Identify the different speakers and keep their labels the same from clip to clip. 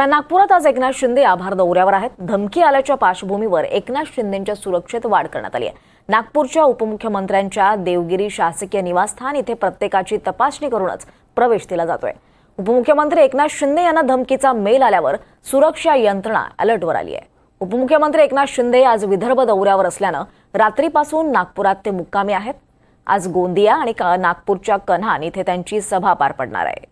Speaker 1: नागपुरात आज एकनाथ शिंदे आभार दौऱ्यावर आहेत। धमकी आल्याच्या पार्श्वभूमीवर एकनाथ शिंदेंच्या सुरक्षेत वाढ करण्यात आली आहे। नागपूरच्या उपमुख्यमंत्र्यांच्या देवगिरी शासकीय निवासस्थान इथे प्रत्येकाची तपासणी करूनच प्रवेश दिला जातोय। उपमुख्यमंत्री एकनाथ शिंदे यांना धमकीचा मेल आल्यावर सुरक्षा यंत्रणा अलर्टवर आली आहे। उपमुख्यमंत्री एकनाथ शिंदे आज विदर्भ दौऱ्यावर असल्यानं रात्रीपासून नागपुरात ते मुक्कामी आहेत। आज गोंदिया आणि नागपूरच्या कन्हान इथे त्यांची सभा पार पडणार आहे।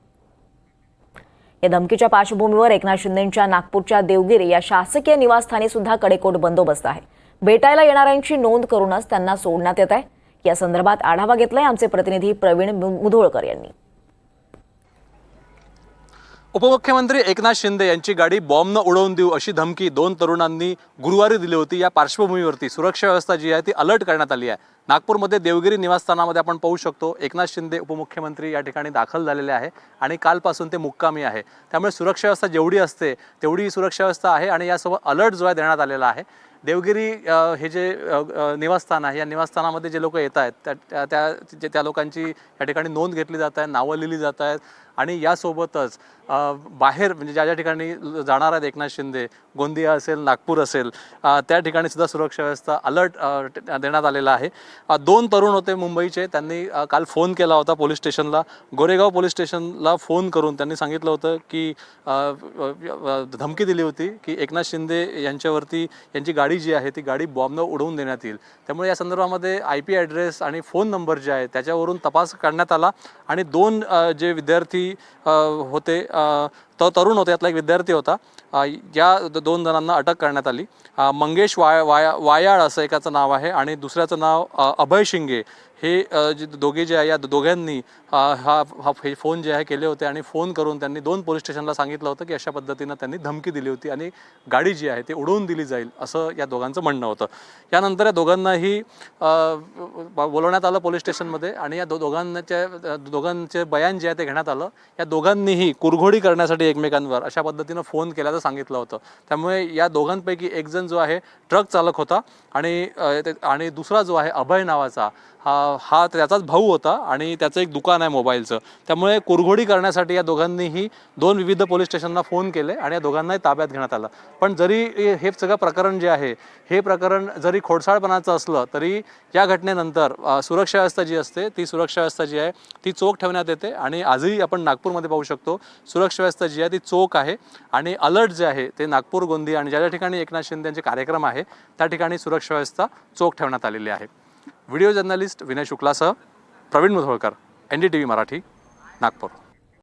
Speaker 1: या धमकीच्या पार्श्वभूमीवर एकनाथ शिंदेंच्या नागपूरच्या देवगिरी या शासकीय निवासस्थानी सुद्धा कडेकोट बंदोबस्त आहे। भेटायला येणाऱ्यांची नोंद करूनच त्यांना सोडण्यात येत आहे। या संदर्भात आढावा घेतलाय आमचे प्रतिनिधी प्रवीण मुधोळकर यांनी।
Speaker 2: उपमुख्यमंत्री एकनाथ शिंदे यांची गाडी बॉम्बनं उडवून देऊ अशी धमकी दोन तरुणांनी गुरुवारी दिली होती। या पार्श्वभूमीवरती सुरक्षा व्यवस्था जी आहे ती अलर्ट करण्यात आली आहे। नागपूरमध्ये देवगिरी निवासस्थानामध्ये आपण पाहू शकतो एकनाथ शिंदे उपमुख्यमंत्री या ठिकाणी दाखल झालेले आहे आणि कालपासून ते मुक्कामी आहे। त्यामुळे सुरक्षा व्यवस्था जेवढी असते तेवढी सुरक्षा व्यवस्था आहे आणि यासोबत अलर्ट जो आहे देण्यात आलेला आहे। देवगिरी हे जे निवासस्थान आहे या निवासस्थानामध्ये जे लोक येत आहेत त्या लोकांची या ठिकाणी नोंद घेतली जात आहे, नावं लिहिली जात आहेत आणि यासोबतच बाहेर म्हणजे ज्या ठिकाणी जाणार आहेत एकनाथ शिंदे, गोंदिया असेल, नागपूर असेल, त्या ठिकाणी सुद्धा सुरक्षा व्यवस्था अलर्ट देण्यात आलेला आहे। दोन तरुण होते मुंबईचे, त्यांनी काल फोन केला होता पोलीस स्टेशनला, गोरेगाव पोलीस स्टेशनला फोन करून त्यांनी सांगितलं होतं की धमकी दिली होती की एकनाथ शिंदे यांच्यावरती यांची गाडी जी आहे ती गाडी बॉम्बनं उडवून देण्यात येईल। त्यामुळे या संदर्भामध्ये IP ॲड्रेस आणि फोन नंबर जे आहे त्याच्यावरून तपास करण्यात आला आणि दोन जे विद्यार्थी होते तो तरुण होते, यातला एक विद्यार्थी होता, या दोन जणांना अटक करण्यात आली। मंगेश वायाळ असं एकाचं नाव आहे आणि दुसऱ्याचं नाव अभय शिंगे। हे जे दोघे जे आहे या दोघांनी हे फोन जे आहे केले होते आणि फोन करून त्यांनी दोन पोलीस स्टेशनला सांगितलं होतं की अशा पद्धतीनं त्यांनी धमकी दिली होती आणि गाडी जी आहे ती उडवून दिली जाईल असं या दोघांचं म्हणणं होतं। यानंतर या दोघांनाही बोलवण्यात आलं पोलीस स्टेशनमध्ये आणि या दोघांचे बयान जे आहे ते घेण्यात आलं। या दोघांनीही कुरघोडी करण्यासाठी एकमेकांवर अशा पद्धतीनं फोन केल्याचं सांगितलं होतं। त्यामुळे या दोघांपैकी एक जण जो आहे ट्रक चालक होता आणि दुसरा जो आहे अभय नावाचा हा त्याचाच भाऊ होता आणि त्याचं एक दुकान आहे मोबाईलचं। त्यामुळे कुरघोडी करण्यासाठी या दोघांनीही दोन विविध पोलीस स्टेशनला फोन केले आणि या दोघांनाही ताब्यात घेण्यात आलं। पण जरी हे सगळं प्रकरण जे आहे हे प्रकरण जरी खोडसाळपणाचं असलं तरी या घटनेनंतर सुरक्षा व्यवस्था जी असते ती सुरक्षा व्यवस्था जी आहे ती चोख ठेवण्यात येते आणि आजही आपण नागपूरमध्ये पाहू शकतो सुरक्षा व्यवस्था जी आहे ती चोख आहे आणि अलर्ट जे आहे ते नागपूर, गोंदिया आणि ज्या ठिकाणी एकनाथ शिंदे यांचे कार्यक्रम आहे त्या ठिकाणी सुरक्षा व्यवस्था चोख ठेवण्यात आलेली आहे। व्हिडिओ जर्नलिस्ट विनय शुक्लासह प्रवीण मुधोळकर, NDTV मराठी, नागपूर।